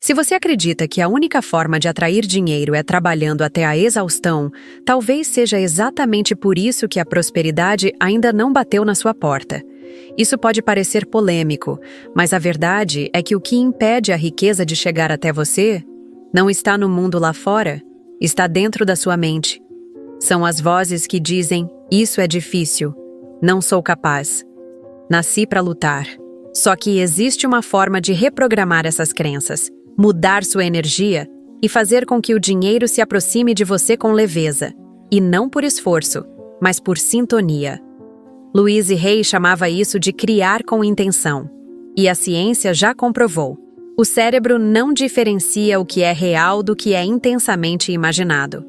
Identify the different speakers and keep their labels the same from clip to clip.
Speaker 1: Se você acredita que a única forma de atrair dinheiro é trabalhando até a exaustão, talvez seja exatamente por isso que a prosperidade ainda não bateu na sua porta. Isso pode parecer polêmico, mas a verdade é que o que impede a riqueza de chegar até você não está no mundo lá fora, está dentro da sua mente. São as vozes que dizem: isso é difícil, não sou capaz, nasci para lutar. Só que existe uma forma de reprogramar essas crenças, mudar sua energia e fazer com que o dinheiro se aproxime de você com leveza, e não por esforço, mas por sintonia. Louise Hay chamava isso de criar com intenção. E a ciência já comprovou. O cérebro não diferencia o que é real do que é intensamente imaginado.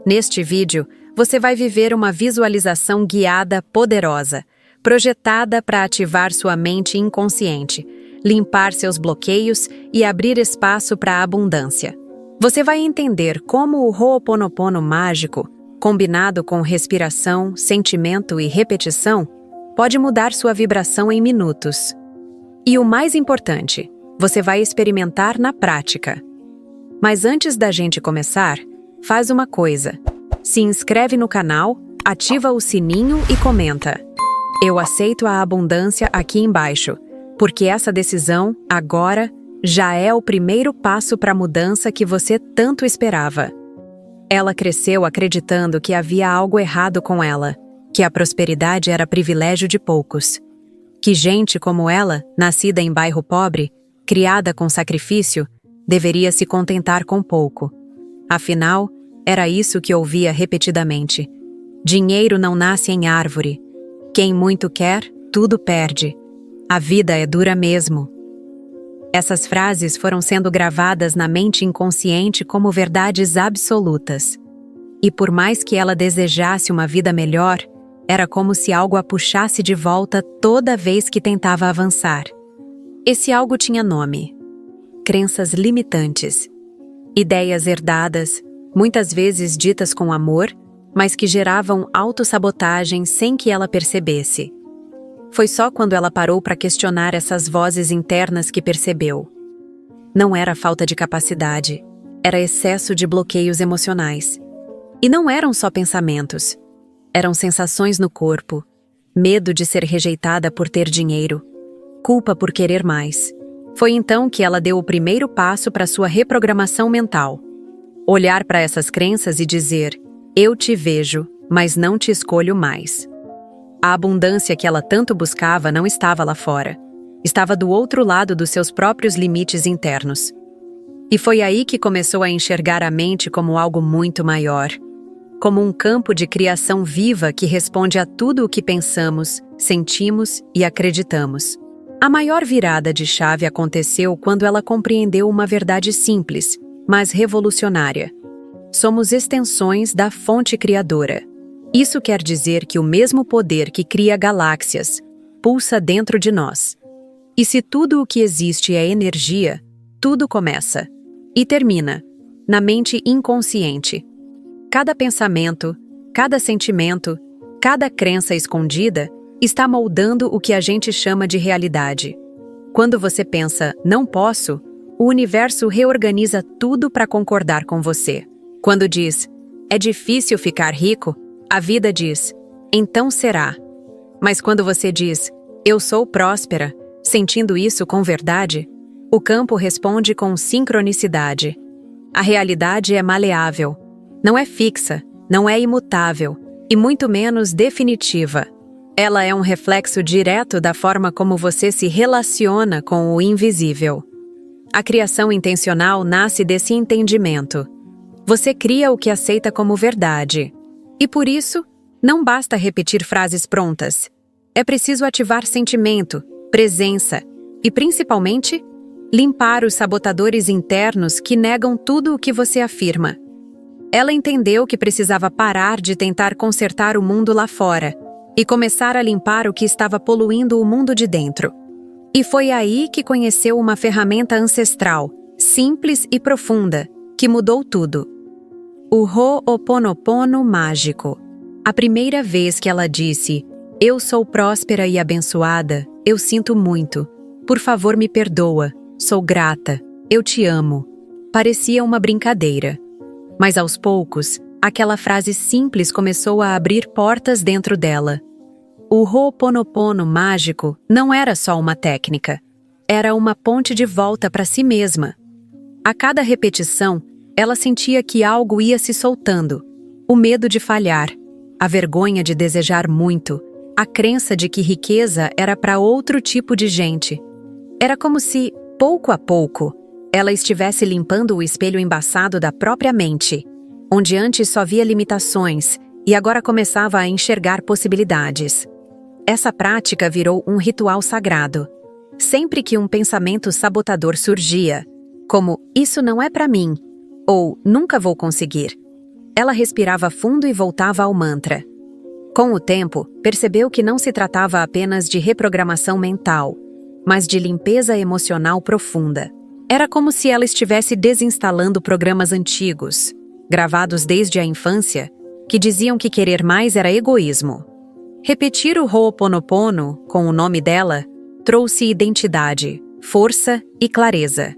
Speaker 1: Neste vídeo, você vai viver uma visualização guiada poderosa, projetada para ativar sua mente inconsciente, limpar seus bloqueios e abrir espaço para a abundância. Você vai entender como o Ho'oponopono mágico, combinado com respiração, sentimento e repetição, pode mudar sua vibração em minutos. E o mais importante, você vai experimentar na prática. Mas antes da gente começar, faz uma coisa. Se inscreve no canal, ativa o sininho e comenta: eu aceito a abundância aqui embaixo, porque essa decisão, agora, já é o primeiro passo para a mudança que você tanto esperava. Ela cresceu acreditando que havia algo errado com ela, que a prosperidade era privilégio de poucos. Que gente como ela, nascida em bairro pobre, criada com sacrifício, deveria se contentar com pouco. Afinal, era isso que ouvia repetidamente. Dinheiro não nasce em árvore. Quem muito quer, tudo perde. A vida é dura mesmo. Essas frases foram sendo gravadas na mente inconsciente como verdades absolutas. E por mais que ela desejasse uma vida melhor, era como se algo a puxasse de volta toda vez que tentava avançar. Esse algo tinha nome: crenças limitantes. Ideias herdadas, muitas vezes ditas com amor, mas que geravam autossabotagem sem que ela percebesse. Foi só quando ela parou para questionar essas vozes internas que percebeu. Não era falta de capacidade, era excesso de bloqueios emocionais. E não eram só pensamentos. Eram sensações no corpo, medo de ser rejeitada por ter dinheiro, culpa por querer mais. Foi então que ela deu o primeiro passo para sua reprogramação mental. Olhar para essas crenças e dizer: eu te vejo, mas não te escolho mais. A abundância que ela tanto buscava não estava lá fora. Estava do outro lado dos seus próprios limites internos. E foi aí que começou a enxergar a mente como algo muito maior. Como um campo de criação viva que responde a tudo o que pensamos, sentimos e acreditamos. A maior virada de chave aconteceu quando ela compreendeu uma verdade simples, mas revolucionária. Somos extensões da fonte criadora. Isso quer dizer que o mesmo poder que cria galáxias pulsa dentro de nós. E se tudo o que existe é energia, tudo começa e termina na mente inconsciente. Cada pensamento, cada sentimento, cada crença escondida está moldando o que a gente chama de realidade. Quando você pensa "não posso", o universo reorganiza tudo para concordar com você. Quando diz "é difícil ficar rico", a vida diz "então será". Mas quando você diz "eu sou próspera", sentindo isso com verdade, o campo responde com sincronicidade. A realidade é maleável, não é fixa, não é imutável e muito menos definitiva. Ela é um reflexo direto da forma como você se relaciona com o invisível. A criação intencional nasce desse entendimento. Você cria o que aceita como verdade. E por isso, não basta repetir frases prontas. É preciso ativar sentimento, presença e, principalmente, limpar os sabotadores internos que negam tudo o que você afirma. Ela entendeu que precisava parar de tentar consertar o mundo lá fora e começar a limpar o que estava poluindo o mundo de dentro. E foi aí que conheceu uma ferramenta ancestral, simples e profunda, que mudou tudo. O Ho'oponopono mágico. A primeira vez que ela disse "eu sou próspera e abençoada, eu sinto muito. Por favor, me perdoa. Sou grata", "Eu te amo", parecia uma brincadeira. Mas aos poucos, aquela frase simples começou a abrir portas dentro dela. O Ho'oponopono mágico não era só uma técnica. Era uma ponte de volta para si mesma. A cada repetição, ela sentia que algo ia se soltando. O medo de falhar, a vergonha de desejar muito, a crença de que riqueza era para outro tipo de gente. Era como se, pouco a pouco, ela estivesse limpando o espelho embaçado da própria mente, onde antes só via limitações e agora começava a enxergar possibilidades. Essa prática virou um ritual sagrado. Sempre que um pensamento sabotador surgia, como "isso não é para mim" ou "nunca vou conseguir", ela respirava fundo e voltava ao mantra. Com o tempo, percebeu que não se tratava apenas de reprogramação mental, mas de limpeza emocional profunda. Era como se ela estivesse desinstalando programas antigos, gravados desde a infância, que diziam que querer mais era egoísmo. Repetir o Ho'oponopono, com o nome dela, trouxe identidade, força e clareza.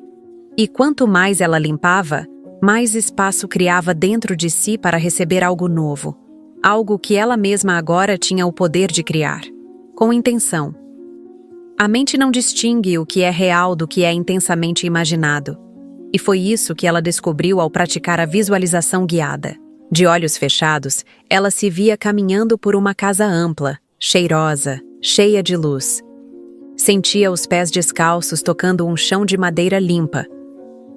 Speaker 1: E quanto mais ela limpava, mais espaço criava dentro de si para receber algo novo, algo que ela mesma agora tinha o poder de criar, com intenção. A mente não distingue o que é real do que é intensamente imaginado. E foi isso que ela descobriu ao praticar a visualização guiada. De olhos fechados, ela se via caminhando por uma casa ampla, cheirosa, cheia de luz. Sentia os pés descalços tocando um chão de madeira limpa.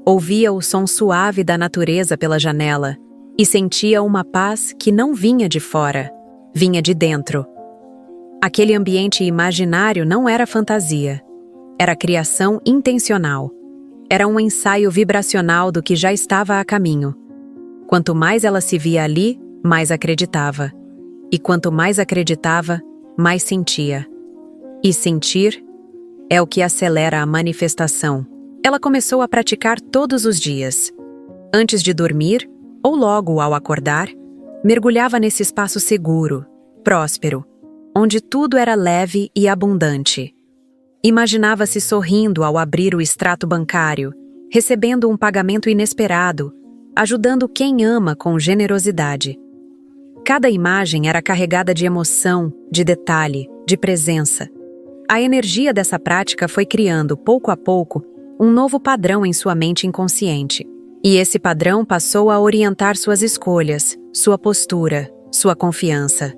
Speaker 1: Ouvia o som suave da natureza pela janela e sentia uma paz que não vinha de fora, vinha de dentro. Aquele ambiente imaginário não era fantasia. Era criação intencional. Era um ensaio vibracional do que já estava a caminho. Quanto mais ela se via ali, mais acreditava. E quanto mais acreditava, mais sentia. E sentir é o que acelera a manifestação. Ela começou a praticar todos os dias. Antes de dormir, ou logo ao acordar, mergulhava nesse espaço seguro, próspero, onde tudo era leve e abundante. Imaginava-se sorrindo ao abrir o extrato bancário, recebendo um pagamento inesperado, ajudando quem ama com generosidade. Cada imagem era carregada de emoção, de detalhe, de presença. A energia dessa prática foi criando, pouco a pouco, um novo padrão em sua mente inconsciente. E esse padrão passou a orientar suas escolhas, sua postura, sua confiança.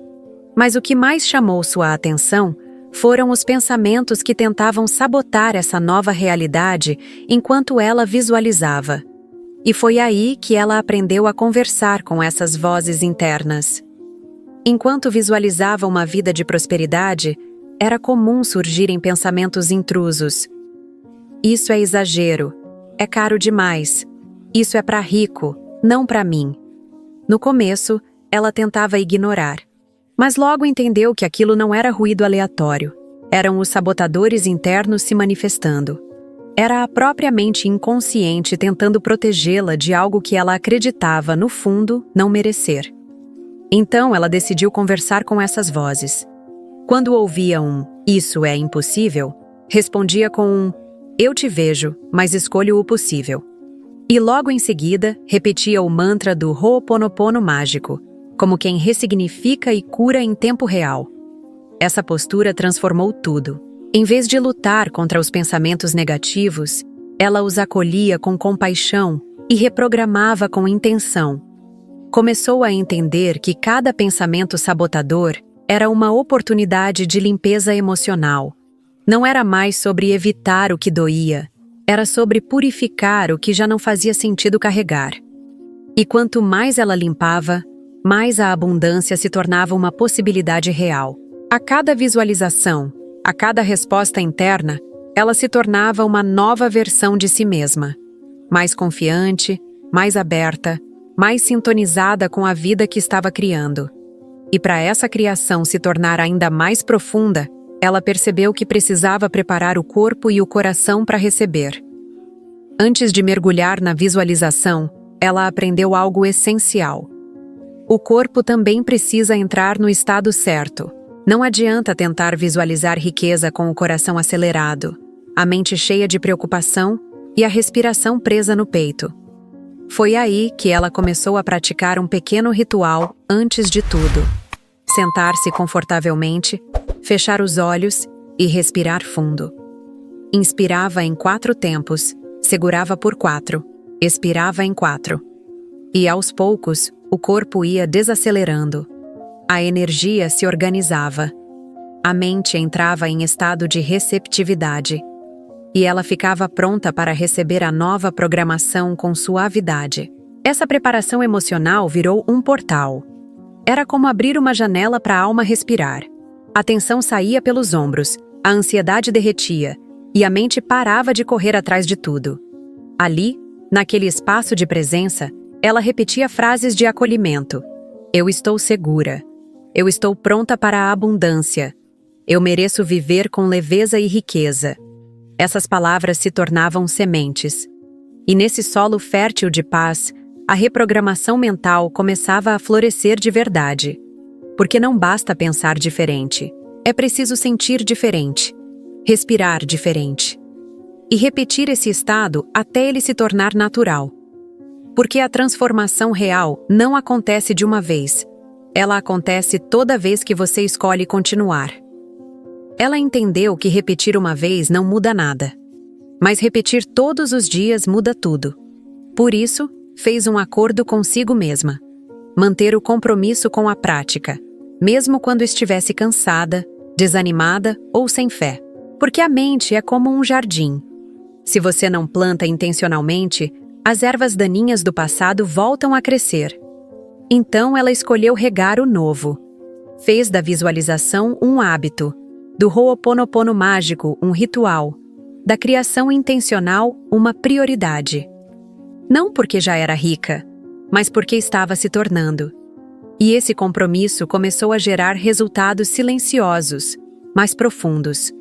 Speaker 1: Mas o que mais chamou sua atenção foram os pensamentos que tentavam sabotar essa nova realidade enquanto ela visualizava. E foi aí que ela aprendeu a conversar com essas vozes internas. Enquanto visualizava uma vida de prosperidade, era comum surgirem pensamentos intrusos. Isso é exagero, é caro demais, isso é para rico, não para mim. No começo, ela tentava ignorar. Mas logo entendeu que aquilo não era ruído aleatório. Eram os sabotadores internos se manifestando. Era a própria mente inconsciente tentando protegê-la de algo que ela acreditava, no fundo, não merecer. Então ela decidiu conversar com essas vozes. Quando ouvia um "isso é impossível", respondia com um "eu te vejo, mas escolho o possível". E logo em seguida, repetia o mantra do Ho'oponopono mágico, como quem ressignifica e cura em tempo real. Essa postura transformou tudo. Em vez de lutar contra os pensamentos negativos, ela os acolhia com compaixão e reprogramava com intenção. Começou a entender que cada pensamento sabotador era uma oportunidade de limpeza emocional. Não era mais sobre evitar o que doía, era sobre purificar o que já não fazia sentido carregar. E quanto mais ela limpava, mais a abundância se tornava uma possibilidade real. A cada visualização, a cada resposta interna, ela se tornava uma nova versão de si mesma. Mais confiante, mais aberta, mais sintonizada com a vida que estava criando. E para essa criação se tornar ainda mais profunda, ela percebeu que precisava preparar o corpo e o coração para receber. Antes de mergulhar na visualização, ela aprendeu algo essencial. O corpo também precisa entrar no estado certo. Não adianta tentar visualizar riqueza com o coração acelerado, a mente cheia de preocupação e a respiração presa no peito. Foi aí que ela começou a praticar um pequeno ritual antes de tudo. Sentar-se confortavelmente, fechar os olhos e respirar fundo. Inspirava em 4 tempos, segurava por 4, expirava em 4. E aos poucos, o corpo ia desacelerando. A energia se organizava. A mente entrava em estado de receptividade. E ela ficava pronta para receber a nova programação com suavidade. Essa preparação emocional virou um portal. Era como abrir uma janela para a alma respirar. A tensão saía pelos ombros, a ansiedade derretia, e a mente parava de correr atrás de tudo. Ali, naquele espaço de presença, ela repetia frases de acolhimento. Eu estou segura. Eu estou pronta para a abundância. Eu mereço viver com leveza e riqueza. Essas palavras se tornavam sementes. E nesse solo fértil de paz, a reprogramação mental começava a florescer de verdade. Porque não basta pensar diferente. É preciso sentir diferente. Respirar diferente. E repetir esse estado até ele se tornar natural. Porque a transformação real não acontece de uma vez. Ela acontece toda vez que você escolhe continuar. Ela entendeu que repetir uma vez não muda nada. Mas repetir todos os dias muda tudo. Por isso, fez um acordo consigo mesma. Manter o compromisso com a prática, mesmo quando estivesse cansada, desanimada ou sem fé. Porque a mente é como um jardim. Se você não planta intencionalmente, as ervas daninhas do passado voltam a crescer. Então ela escolheu regar o novo. Fez da visualização um hábito, do Ho'oponopono mágico um ritual, da criação intencional uma prioridade. Não porque já era rica, mas porque estava se tornando. E esse compromisso começou a gerar resultados silenciosos, mais profundos.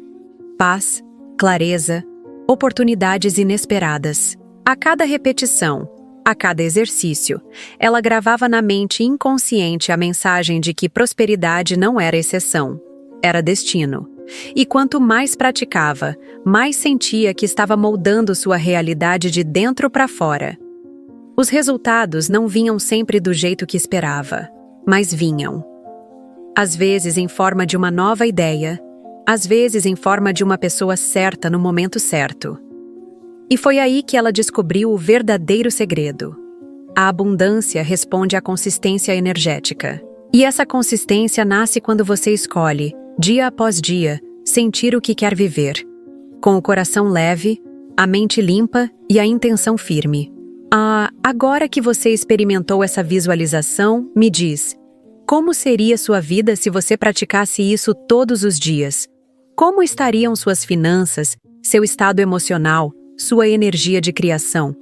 Speaker 1: Paz, clareza, oportunidades inesperadas. A cada repetição, a cada exercício, ela gravava na mente inconsciente a mensagem de que prosperidade não era exceção, era destino. E quanto mais praticava, mais sentia que estava moldando sua realidade de dentro para fora. Os resultados não vinham sempre do jeito que esperava, mas vinham. Às vezes em forma de uma nova ideia, às vezes em forma de uma pessoa certa no momento certo. E foi aí que ela descobriu o verdadeiro segredo. A abundância responde à consistência energética. E essa consistência nasce quando você escolhe, dia após dia, sentir o que quer viver. Com o coração leve, a mente limpa e a intenção firme. Agora que você experimentou essa visualização, me diz, como seria sua vida se você praticasse isso todos os dias? Como estariam suas finanças, seu estado emocional, sua energia de criação?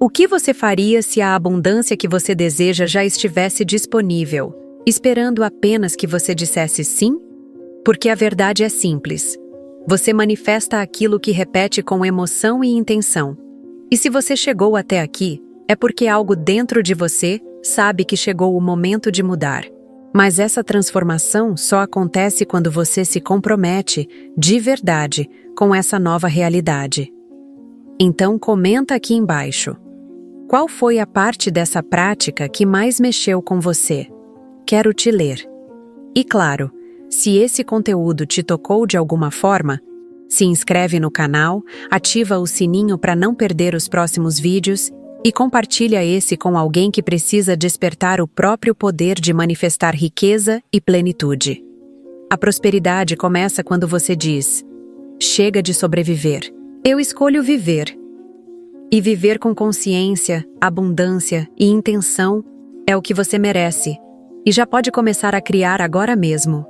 Speaker 1: O que você faria se a abundância que você deseja já estivesse disponível, esperando apenas que você dissesse sim? Porque a verdade é simples. Você manifesta aquilo que repete com emoção e intenção. E se você chegou até aqui, é porque algo dentro de você sabe que chegou o momento de mudar. Mas essa transformação só acontece quando você se compromete, de verdade, com essa nova realidade. Então comenta aqui embaixo. Qual foi a parte dessa prática que mais mexeu com você? Quero te ler. E claro, se esse conteúdo te tocou de alguma forma, se inscreve no canal, ativa o sininho para não perder os próximos vídeos e compartilha esse com alguém que precisa despertar o próprio poder de manifestar riqueza e plenitude. A prosperidade começa quando você diz: chega de sobreviver, eu escolho viver. E viver com consciência, abundância e intenção é o que você merece, e já pode começar a criar agora mesmo.